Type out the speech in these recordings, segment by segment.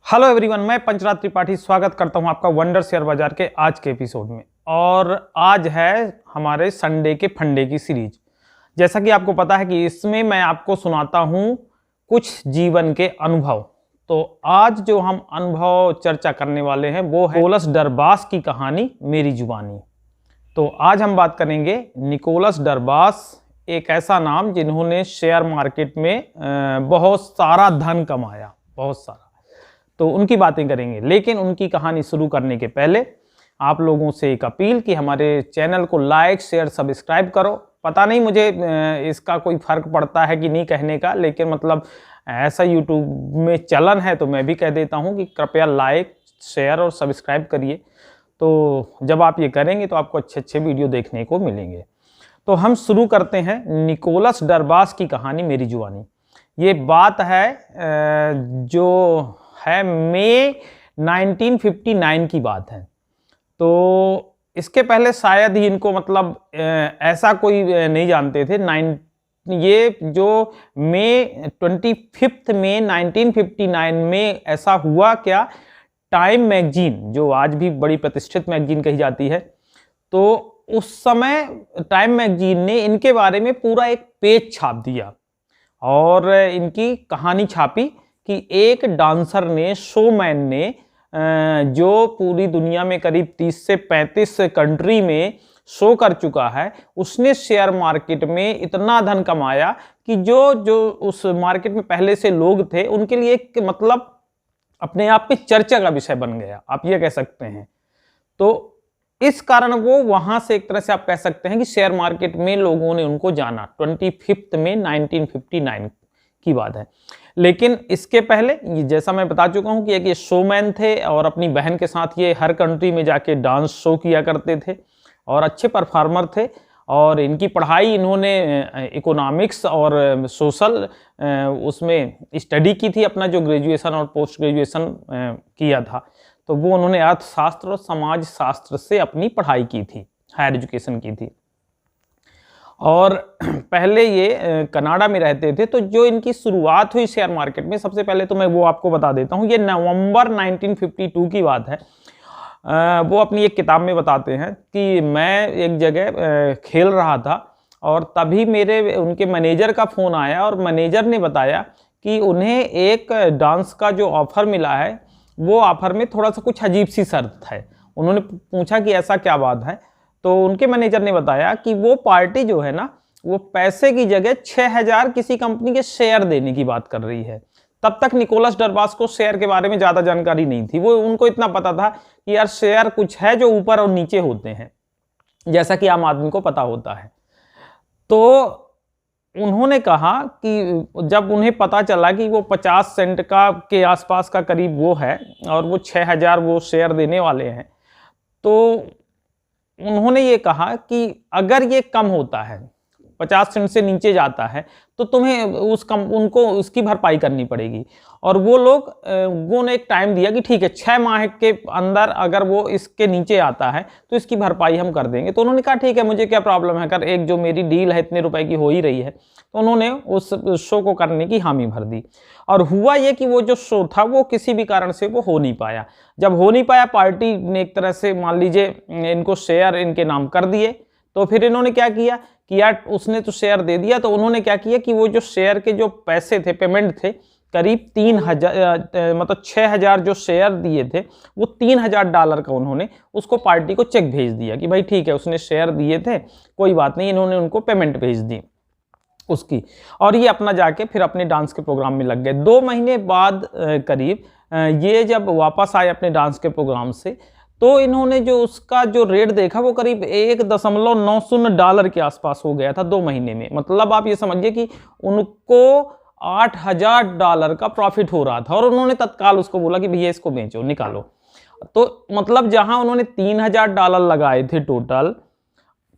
Hello everyone, मैं पंचराज त्रिपाठी स्वागत करता हूं आपका वंडर शेयर बाजार के आज के एपिसोड में। और आज है हमारे संडे के फंडे की सीरीज। जैसा कि आपको पता है कि इसमें मैं आपको सुनाता हूं कुछ जीवन के अनुभव। तो आज जो हम अनुभव चर्चा करने वाले हैं वो है निकोलस डरबास की कहानी मेरी जुबानी। तो आज हम बात करेंगे निकोलस डरबास, एक ऐसा नाम जिन्होंने शेयर मार्केट में बहुत सारा धन कमाया, बहुत सारा। तो उनकी बातें करेंगे, लेकिन उनकी कहानी शुरू करने के पहले आप लोगों से एक अपील कि हमारे चैनल को लाइक शेयर सब्सक्राइब करो। पता नहीं मुझे इसका कोई फर्क पड़ता है कि नहीं कहने का, लेकिन मतलब ऐसा यूट्यूब में चलन है तो मैं भी कह देता हूं कि कृपया लाइक शेयर और सब्सक्राइब करिए। तो जब आप ये करेंगे तो आपको अच्छे अच्छे वीडियो देखने को मिलेंगे। तो हम शुरू करते हैं निकोलस डरबास की कहानी मेरी जुबानी। ये बात है जो है मई 1959 की बात है। तो इसके पहले शायद ही इनको मतलब ऐसा कोई नहीं जानते थे। ये जो मई 25 मई 1959 में ऐसा हुआ क्या, टाइम मैगजीन, जो आज भी बड़ी प्रतिष्ठित मैगजीन कही जाती है, तो उस समय टाइम मैगजीन ने इनके बारे में पूरा एक पेज छाप दिया और इनकी कहानी छापी कि एक डांसर ने, शोमैन ने, जो पूरी दुनिया में करीब 30 से 35 कंट्री में शो कर चुका है, उसने शेयर मार्केट में इतना धन कमाया कि जो उस मार्केट में पहले से लोग थे उनके लिए एक मतलब अपने आप पे चर्चा का विषय बन गया, आप ये कह सकते हैं। तो इस कारण वो वहां से एक तरह से आप कह सकते हैं कि शेयर मार्केट में लोगों ने उनको जाना। 25 में 1959 की बात है। लेकिन इसके पहले जैसा मैं बता चुका हूं कि एक ये शोमैन थे और अपनी बहन के साथ ये हर कंट्री में जाके डांस शो किया करते थे और अच्छे परफॉर्मर थे। और इनकी पढ़ाई इन्होंने इकोनॉमिक्स और सोशल उसमें स्टडी की थी, अपना जो ग्रेजुएशन और पोस्ट ग्रेजुएशन किया था। तो वो उन्होंने अर्थशास्त्र और समाज शास्त्र से अपनी पढ़ाई की थी, हायर एजुकेशन की थी। और पहले ये कनाडा में रहते थे। तो जो इनकी शुरुआत हुई शेयर मार्केट में, सबसे पहले तो मैं वो आपको बता देता हूँ। ये नवंबर 1952 की बात है। वो अपनी एक किताब में बताते हैं कि मैं एक जगह खेल रहा था और तभी उनके मैनेजर का फ़ोन आया और मैनेजर ने बताया कि उन्हें एक डांस का जो ऑफ़र मिला है, वो ऑफ़र में थोड़ा सा कुछ अजीब सी शर्त है। उन्होंने पूछा कि ऐसा क्या बात है। तो उनके मैनेजर ने बताया कि वो पार्टी जो है ना, वो पैसे की जगह 6000 किसी कंपनी के शेयर देने की बात कर रही है। तब तक निकोलस डरबास को शेयर के बारे में ज़्यादा जानकारी नहीं थी। वो उनको इतना पता था कि यार शेयर कुछ है जो ऊपर और नीचे होते हैं, जैसा कि आम आदमी को पता होता है। तो उन्होंने कहा कि जब उन्हें पता चला कि वो 50 सेंट के आसपास का करीब वो है और वो 6000 वो शेयर देने वाले हैं, तो उन्होंने ये कहा कि अगर ये कम होता है, 50 सेंट से नीचे जाता है, तो तुम्हें उनको उसकी भरपाई करनी पड़ेगी। और वो ने एक टाइम दिया कि ठीक है, 6 माह के अंदर अगर वो इसके नीचे आता है तो इसकी भरपाई हम कर देंगे। तो उन्होंने कहा ठीक है, मुझे क्या प्रॉब्लम है, कर एक जो मेरी डील है इतने रुपए की हो ही रही है। तो उन्होंने उस शो को करने की हामी भर दी। और हुआ ये कि वो जो शो था वो किसी भी कारण से वो हो नहीं पाया। जब हो नहीं पाया, पार्टी ने एक तरह से मान लीजिए इनको शेयर इनके नाम कर दिए। तो फिर इन्होंने क्या किया कि यार उसने तो शेयर दे दिया, तो उन्होंने क्या किया कि वो जो शेयर के जो पैसे थे, पेमेंट थे, करीब 3000 मतलब 6000 जो शेयर दिए थे, वो $3000 का उन्होंने उसको पार्टी को चेक भेज दिया कि भाई ठीक है, उसने शेयर दिए थे, कोई बात नहीं। इन्होंने उनको पेमेंट भेज दी उसकी, और ये अपना जाके फिर अपने डांस के प्रोग्राम में लग गए। 2 महीने बाद करीब ये जब वापस आए अपने डांस के प्रोग्राम से, तो इन्होंने जो उसका जो रेट देखा वो करीब $1.90 के आसपास हो गया था 2 महीने में। मतलब आप ये समझिए कि उनको $8000 का प्रॉफिट हो रहा था और उन्होंने तत्काल उसको बोला कि भैया इसको बेचो, निकालो। तो मतलब जहां उन्होंने $3000 लगाए थे टोटल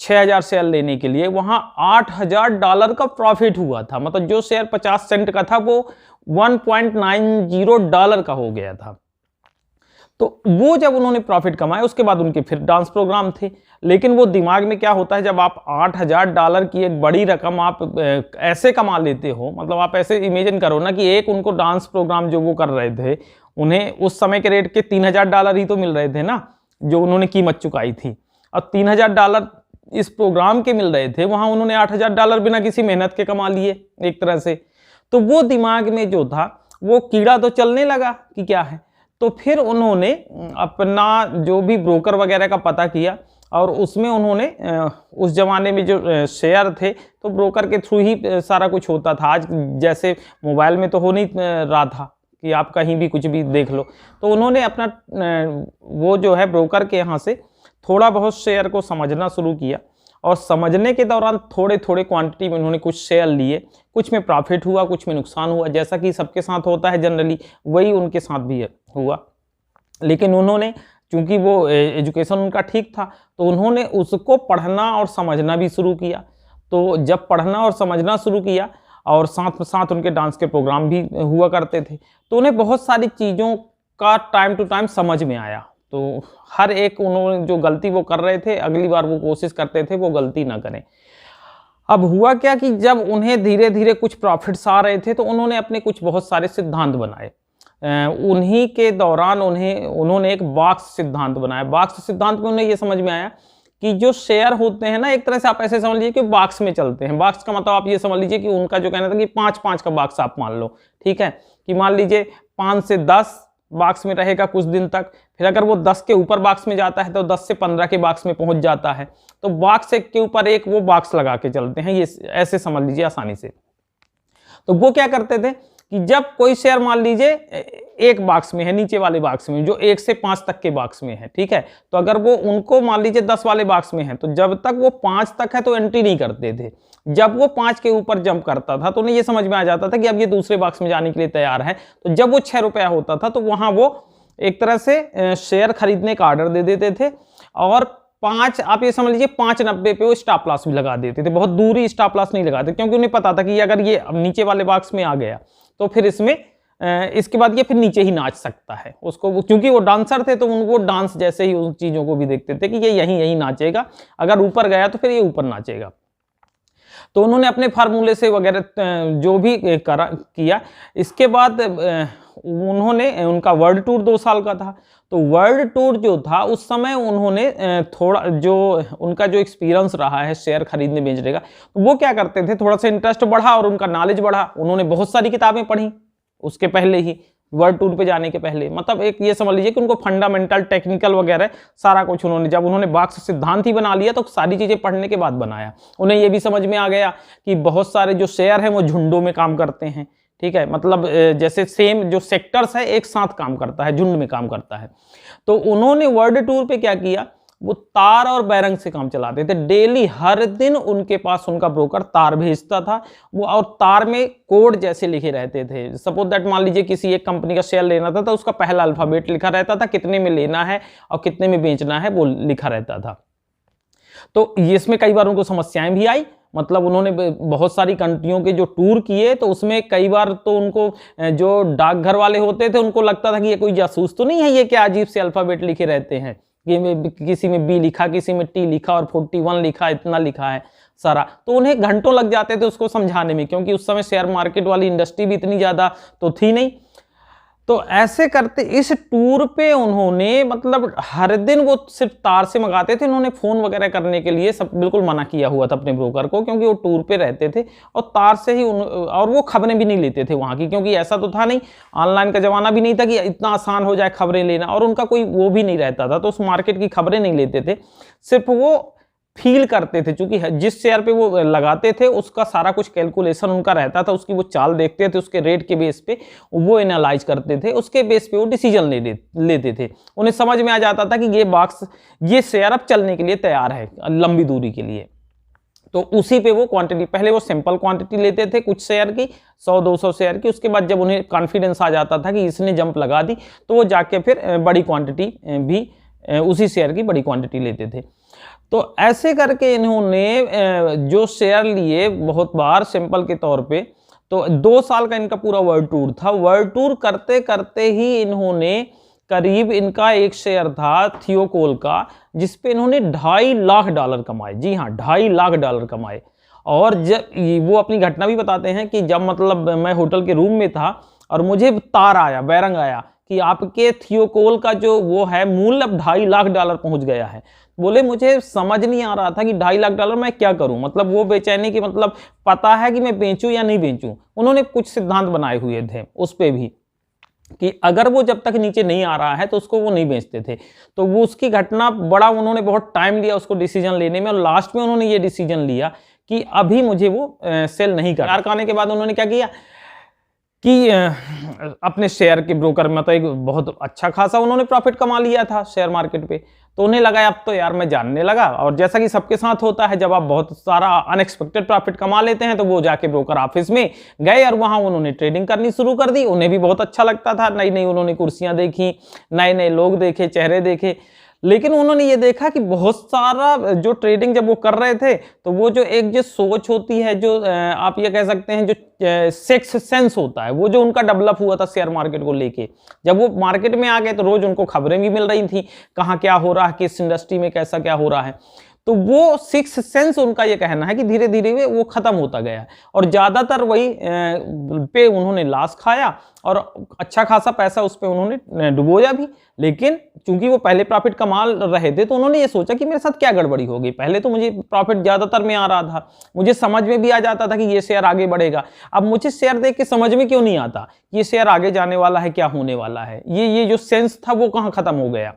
6000 शेयर लेने के लिए, वहां $8000 का प्रॉफिट हुआ था। मतलब जो शेयर 50 सेंट का था वो $1.90 का हो गया था। तो वो जब उन्होंने प्रॉफिट कमाया, उसके बाद उनके फिर डांस प्रोग्राम थे। लेकिन वो दिमाग में क्या होता है, जब आप $8000 की एक बड़ी रकम आप ऐसे कमा लेते हो, मतलब आप ऐसे इमेजिन करो ना कि एक उनको डांस प्रोग्राम जो वो कर रहे थे उन्हें उस समय के रेट के $3000 ही तो मिल रहे थे ना, जो उन्होंने कीमत चुकाई थी। और $3000 इस प्रोग्राम के मिल रहे थे, वहां उन्होंने $8000 बिना किसी मेहनत के कमा लिए एक तरह से। तो वो दिमाग में जो था वो कीड़ा तो चलने लगा कि क्या है। तो फिर उन्होंने अपना जो भी ब्रोकर वगैरह का पता किया और उसमें उन्होंने उस जमाने में जो शेयर थे तो ब्रोकर के थ्रू ही सारा कुछ होता था। आज जैसे मोबाइल में तो हो नहीं रहा था कि आप कहीं भी कुछ भी देख लो। तो उन्होंने अपना वो जो है ब्रोकर के यहाँ से थोड़ा बहुत शेयर को समझना शुरू किया और समझने के दौरान थोड़े थोड़े क्वांटिटी में उन्होंने कुछ शेयर लिए। कुछ में प्रॉफिट हुआ, कुछ में नुकसान हुआ, जैसा कि सबके साथ होता है जनरली, वही उनके साथ भी हुआ। लेकिन उन्होंने, चूंकि वो एजुकेशन उनका ठीक था, तो उन्होंने उसको पढ़ना और समझना भी शुरू किया। तो जब पढ़ना और समझना शुरू किया और साथ साथ उनके डांस के प्रोग्राम भी हुआ करते थे, तो उन्हें बहुत सारी चीज़ों का टाइम टू टाइम समझ में आया। तो हर एक उन्होंने जो गलती वो कर रहे थे, अगली बार वो कोशिश करते थे वो गलती ना करें। अब हुआ क्या कि जब उन्हें धीरे धीरे कुछ प्रॉफिट्स आ रहे थे तो उन्होंने अपने कुछ बहुत सारे सिद्धांत बनाए। उन्हीं के दौरान उन्होंने एक बॉक्स सिद्धांत बनाया। बॉक्स सिद्धांत में उन्हें ये समझ में आया कि जो शेयर होते हैं ना, एक तरह से आप ऐसे समझ लीजिए कि बॉक्स में चलते हैं। बॉक्स का मतलब आप ये समझ लीजिए कि उनका जो कहना था कि 5-5 का बॉक्स आप मान लो, ठीक है, कि मान लीजिए 5 से 10 बॉक्स में रहेगा कुछ दिन तक, फिर अगर वो 10 के ऊपर बॉक्स में जाता है तो 10 से 15 के बॉक्स में पहुंच जाता है। तो बॉक्स एक के ऊपर एक वो बॉक्स लगा के चलते हैं, ये ऐसे समझ लीजिए आसानी से। तो वो क्या करते थे कि जब कोई शेयर मान लीजिए एक बॉक्स में है, नीचे वाले बॉक्स में, जो 1 से 5 तक के बॉक्स में है, ठीक है, तो अगर वो उनको मान लीजिए 10 वाले बॉक्स में है, तो जब तक वो 5 तक है तो एंट्री नहीं करते थे। जब वो 5 के ऊपर जंप करता था तो उन्हें ये समझ में आ जाता था कि अब ये दूसरे बॉक्स में जाने के लिए तैयार है। तो जब वो 6 रुपया होता था तो वहां वो एक तरह से शेयर खरीदने का ऑर्डर दे देते थे और 5, आप ये समझ लीजिए 5.90 पे वो स्टॉप लॉस भी लगा देते थे। बहुत दूरी स्टॉप लॉस नहीं लगाते, क्योंकि उन्हें पता था कि अगर ये नीचे वाले बॉक्स में आ गया तो फिर इसमें इसके बाद ये फिर नीचे ही नाच सकता है। उसको, क्योंकि वो डांसर थे तो उनको डांस जैसे ही उन चीजों को भी देखते थे कि ये यहीं नाचेगा, अगर ऊपर गया तो फिर ये ऊपर नाचेगा। तो उन्होंने अपने फार्मूले से वगैरह जो भी किया। इसके बाद उन्होंने, उनका वर्ल्ड टूर 2 साल का था, तो वर्ल्ड टूर जो था उस समय उन्होंने थोड़ा जो उनका जो एक्सपीरियंस रहा है शेयर खरीदने बेचने का, तो वो क्या करते थे, थोड़ा सा इंटरेस्ट बढ़ा और उनका नॉलेज बढ़ा। उन्होंने बहुत सारी किताबें पढ़ी उसके पहले ही, वर्ल्ड टूर पे जाने के पहले। मतलब एक ये समझ लीजिए कि उनको फंडामेंटल, टेक्निकल वगैरह सारा कुछ उन्होंने, जब उन्होंने बॉक्स सिद्धांत ही बना लिया तो सारी चीजें पढ़ने के बाद बनाया। उन्हें ये भी समझ में आ गया कि बहुत सारे जो शेयर हैं वो झुंडों में काम करते हैं, ठीक है, मतलब जैसे सेम जो सेक्टर्स है एक साथ काम करता है, झुंड में काम करता है। तो उन्होंने वर्ल्ड टूर पे क्या किया, वो तार और बैरंग से काम चलाते थे। डेली हर दिन उनके पास उनका ब्रोकर तार भेजता था वो, और तार में कोड जैसे लिखे रहते थे। सपोज दैट मान लीजिए किसी एक कंपनी का शेयर लेना था तो उसका पहला अल्फाबेट लिखा रहता था, कितने में लेना है और कितने में बेचना है वो लिखा रहता था। तो इसमें कई बार उनको समस्याएं भी आई। मतलब उन्होंने बहुत सारी कंट्रियों के जो टूर किए तो उसमें कई बार तो उनको जो डाकघर वाले होते थे उनको लगता था कि ये कोई जासूस तो नहीं है, ये क्या अजीब से अल्फाबेट लिखे रहते हैं, किसी में बी लिखा, किसी में टी लिखा और 41 लिखा, इतना लिखा है सारा। तो उन्हें घंटों लग जाते थे उसको समझाने में, क्योंकि उस समय शेयर मार्केट वाली इंडस्ट्री भी इतनी ज्यादा तो थी नहीं। तो ऐसे करते इस टूर पे उन्होंने, मतलब हर दिन वो सिर्फ तार से मंगाते थे। उन्होंने फोन वगैरह करने के लिए सब बिल्कुल मना किया हुआ था अपने ब्रोकर को, क्योंकि वो टूर पे रहते थे और तार से ही और वो खबरें भी नहीं लेते थे वहां की, क्योंकि ऐसा तो था नहीं, ऑनलाइन का जमाना भी नहीं था कि इतना आसान हो जाए खबरें लेना, और उनका कोई वो भी नहीं रहता था। तो उस मार्केट की खबरें नहीं लेते थे, सिर्फ वो फील करते थे। चूंकि जिस शेयर पे वो लगाते थे उसका सारा कुछ कैलकुलेशन उनका रहता था, उसकी वो चाल देखते थे, उसके रेट के बेस पे वो एनालाइज करते थे, उसके बेस पे वो डिसीजन लेते थे। उन्हें समझ में आ जाता था कि ये शेयर अब चलने के लिए तैयार है लंबी दूरी के लिए। तो उसी पे वो क्वांटिटी, पहले वो सिंपल क्वांटिटी लेते थे कुछ शेयर की, 100-200 शेयर की। उसके बाद जब उन्हें कॉन्फिडेंस आ जाता था कि इसने जंप लगा दी तो वो जाके फिर बड़ी क्वांटिटी भी उसी शेयर की बड़ी क्वांटिटी लेते थे। तो ऐसे करके इन्होंने जो शेयर लिए बहुत बार सिंपल के तौर पे, तो 2 साल का इनका पूरा वर्ल्ड टूर था। वर्ल्ड टूर करते करते ही इन्होंने करीब, इनका एक शेयर था थियोकोल का, जिसपे इन्होंने $2.5 लाख कमाए। जी हाँ, $2.5 लाख कमाए। और जब वो अपनी घटना भी बताते हैं कि जब मतलब मैं होटल के रूम में था और मुझे तार आया, बैरंग आया कि आपके थियोकोल का जो वो है मूल्य अब $2.5 लाख पहुंच गया है। बोले मुझे समझ नहीं आ रहा था कि $2.5 मैं क्या करूं, मतलब वो बेचैनी की मतलब पता है कि मैं बेचूं या नहीं बेचूं। उन्होंने कुछ सिद्धांत बनाए हुए थे उस पे भी कि अगर वो जब तक नीचे नहीं आ रहा है तो उसको वो नहीं बेचते थे। तो वो उसकी घटना बड़ा, उन्होंने बहुत टाइम लिया उसको डिसीजन लेने में, और लास्ट में उन्होंने ये डिसीजन लिया कि अभी मुझे वो सेल नहीं करना। आने के बाद उन्होंने क्या किया कि अपने शेयर के ब्रोकर में तो एक बहुत अच्छा खासा उन्होंने प्रॉफिट कमा लिया था शेयर मार्केट पे। तो उन्हें लगा अब तो यार मैं जानने लगा, और जैसा कि सबके साथ होता है जब आप बहुत सारा अनएक्सपेक्टेड प्रॉफिट कमा लेते हैं तो वो जाके ब्रोकर ऑफिस में गए और वहां उन्होंने ट्रेडिंग करनी शुरू कर दी। उन्हें भी बहुत अच्छा लगता था, नई नई उन्होंने कुर्सियां देखी, नए नए लोग देखे, चेहरे देखे। लेकिन उन्होंने ये देखा कि बहुत सारा जो ट्रेडिंग जब वो कर रहे थे तो वो जो एक जो सोच होती है, जो आप ये कह सकते हैं जो सिक्स सेंस होता है, वो जो उनका डेवलप हुआ था शेयर मार्केट को लेके, जब वो मार्केट में आ गए तो रोज उनको खबरें भी मिल रही थी कहाँ क्या हो रहा है, किस इंडस्ट्री में कैसा क्या हो रहा है। तो वो सिक्स सेंस उनका ये कहना है कि धीरे धीरे वो खत्म होता गया और ज्यादातर वही पे उन्होंने लॉस खाया और अच्छा खासा पैसा उस पे उन्होंने डुबोया भी। लेकिन चूंकि वो पहले प्रॉफिट कमा रहे थे तो उन्होंने ये सोचा कि मेरे साथ क्या गड़बड़ी हो गई, पहले तो मुझे प्रॉफिट ज्यादातर में आ रहा था, मुझे समझ में भी आ जाता था कि ये शेयर आगे बढ़ेगा, अब मुझे शेयर देख के समझ में क्यों नहीं आता ये शेयर आगे जाने वाला है, क्या होने वाला है, ये जो सेंस था वो कहाँ खत्म हो गया।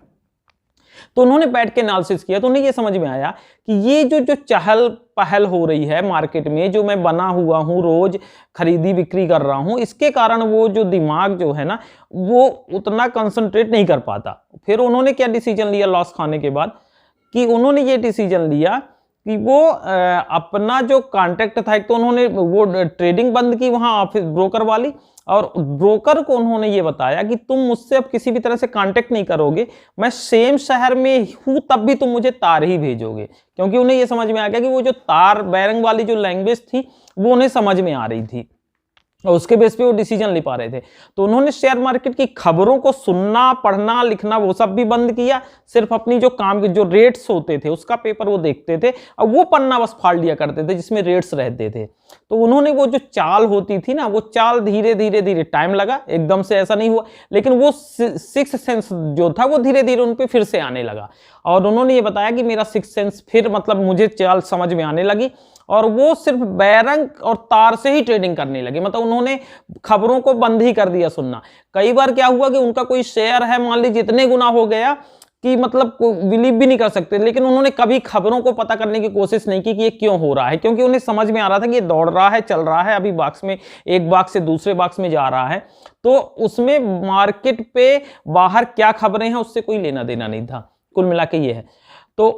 तो उन्होंने बैठ के एनालिसिस किया तो उन्हें ये समझ में आया कि ये जो चहल पहल हो रही है मार्केट में, जो मैं बना हुआ हूं, रोज खरीदी बिक्री कर रहा हूं, इसके कारण वो जो दिमाग जो है ना वो उतना कंसंट्रेट नहीं कर पाता। फिर उन्होंने क्या डिसीजन लिया लॉस खाने के बाद, कि उन्होंने ये डिसीजन लिया कि वो अपना जो कॉन्टेक्ट था, एक तो उन्होंने वो ट्रेडिंग बंद की वहां ऑफिस ब्रोकर वाली, और ब्रोकर को उन्होंने ये बताया कि तुम मुझसे अब किसी भी तरह से कांटेक्ट नहीं करोगे, मैं सेम शहर में हूं तब भी तुम मुझे तार ही भेजोगे, क्योंकि उन्हें ये समझ में आ गया कि वो जो तार बैरंग वाली जो लैंग्वेज थी वो उन्हें समझ में आ रही थी और उसके बेस पे वो डिसीजन ले पा रहे थे। तो उन्होंने शेयर मार्केट की खबरों को सुनना, पढ़ना, लिखना वो सब भी बंद किया, सिर्फ अपनी जो काम के जो रेट्स होते थे उसका पेपर वो देखते थे और वो पन्ना बस फाड़ लिया करते थे जिसमें रेट्स रहते थे। तो उन्होंने वो जो चाल होती थी ना, वो चाल धीरे धीरे धीरे, टाइम लगा, एकदम से ऐसा नहीं हुआ, लेकिन वो सिक्स सेंस जो था वो धीरे धीरे उन पे फिर से आने लगा। और उन्होंने ये बताया कि मेरा सिक्स सेंस फिर मतलब मुझे चाल समझ में आने लगी और वो सिर्फ बैरंग और तार से ही ट्रेडिंग करने लगे, मतलब उन्होंने खबरों को बंद ही कर दिया सुनना। कई बार क्या हुआ कि उनका कोई शेयर है मान लीजिए इतने गुना हो गया कि मतलब बिलीव भी नहीं कर सकते, लेकिन उन्होंने कभी खबरों को पता करने की कोशिश नहीं की कि ये क्यों हो रहा है, क्योंकि उन्हें समझ में आ रहा था कि ये दौड़ रहा है, चल रहा है, अभी बॉक्स में एक बॉक्स से दूसरे बॉक्स में जा रहा है, तो उसमें मार्केट पे बाहर क्या खबरें हैं उससे कोई लेना देना नहीं था। कुल मिला के ये है। तो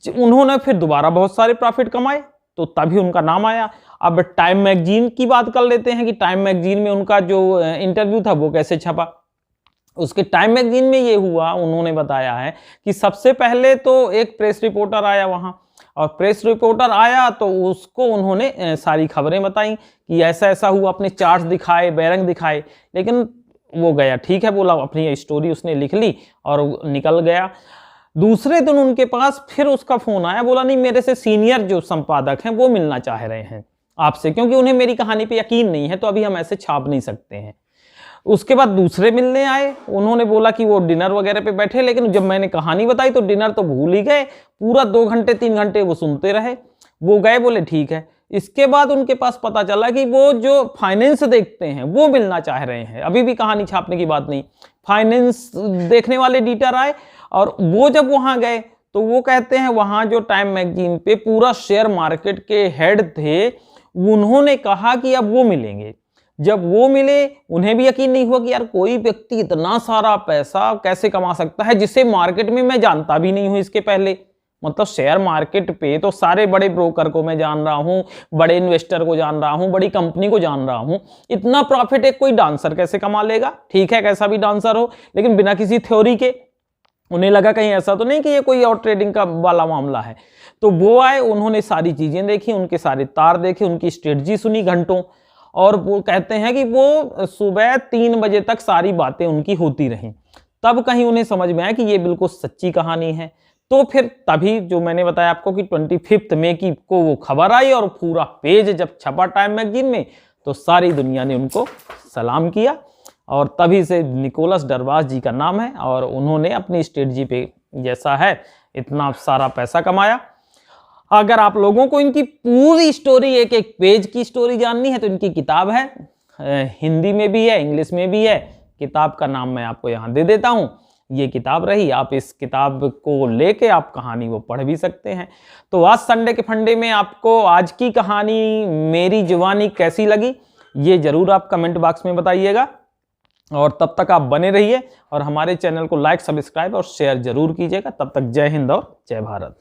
उन्होंने फिर दोबारा बहुत सारे प्रॉफिट कमाए तो तभी उनका नाम आया। अब टाइम मैगजीन की बात कर लेते हैं कि टाइम मैगजीन में उनका जो इंटरव्यू था वो कैसे छपा। उसके टाइम मैगजीन में ये हुआ, उन्होंने बताया है कि सबसे पहले तो एक प्रेस रिपोर्टर आया वहां, और प्रेस रिपोर्टर आया तो उसको उन्होंने सारी खबरें बताई कि ऐसा ऐसा हुआ, अपने चार्ट्स दिखाए, बैरंग दिखाए, लेकिन वो गया, ठीक है बोला, अपनी स्टोरी उसने लिख ली और निकल गया। दूसरे दिन उनके पास फिर उसका फोन आया, बोला नहीं मेरे से सीनियर जो संपादक हैं वो मिलना चाह रहे हैं आपसे, क्योंकि उन्हें मेरी कहानी पे यकीन नहीं है तो अभी हम ऐसे छाप नहीं सकते हैं। उसके बाद दूसरे मिलने आए, उन्होंने बोला कि वो डिनर वगैरह पे बैठे, लेकिन जब मैंने कहानी बताई तो डिनर तो भूल ही गए, पूरा 2 घंटे 3 घंटे वो सुनते रहे। वो गए, बोले ठीक है। इसके बाद उनके पास पता चला कि वो जो फाइनेंस देखते हैं वो मिलना चाह रहे हैं, अभी भी कहानी छापने की बात नहीं, फाइनेंस देखने वाले एडिटर आए और वो जब वहां गए तो वो कहते हैं वहां जो टाइम मैगजीन पे पूरा शेयर मार्केट के हेड थे, उन्होंने कहा कि अब वो मिलेंगे। जब वो मिले उन्हें भी यकीन नहीं हुआ कि यार कोई व्यक्ति इतना सारा पैसा कैसे कमा सकता है जिसे मार्केट में मैं जानता भी नहीं हूं इसके पहले। मतलब शेयर मार्केट पे तो सारे बड़े ब्रोकर को मैं जान रहा हूं, बड़े इन्वेस्टर को जान रहा हूं, बड़ी कंपनी को जान रहा हूं, इतना प्रॉफिट एक कोई डांसर कैसे कमा लेगा। ठीक है कैसा भी डांसर हो, लेकिन बिना किसी थ्योरी के। उन्हें लगा कहीं ऐसा तो नहीं कि ये कोई और ट्रेडिंग का वाला मामला है। तो वो आए, उन्होंने सारी चीजें देखी, उनके सारे तार देखे, उनकी स्ट्रेटजी सुनी घंटों, और वो कहते हैं कि वो सुबह 3 बजे तक सारी बातें उनकी होती रहीं। तब कहीं उन्हें समझ में आया कि ये बिल्कुल सच्ची कहानी है। तो फिर तभी जो मैंने बताया आपको कि 25 मई की को वो खबर आई और पूरा पेज जब छपा टाइम मैगजीन में तो सारी दुनिया ने उनको सलाम किया और तभी से निकोलस डरवास जी का नाम है और उन्होंने अपनी स्ट्रेटजी पे जैसा है इतना सारा पैसा कमाया। अगर आप लोगों को इनकी पूरी स्टोरी, एक एक पेज की स्टोरी जाननी है तो इनकी किताब है, हिंदी में भी है, इंग्लिश में भी है। किताब का नाम मैं आपको यहाँ दे देता हूँ, ये किताब रही। आप इस किताब को लेके आप कहानी वो पढ़ भी सकते हैं। तो आज संडे के फंडे में आपको आज की कहानी मेरी जुबानी कैसी लगी ये जरूर आप कमेंट बॉक्स में बताइएगा। और तब तक आप बने रहिए और हमारे चैनल को लाइक, सब्सक्राइब और शेयर जरूर कीजिएगा। तब तक जय हिंद और जय भारत।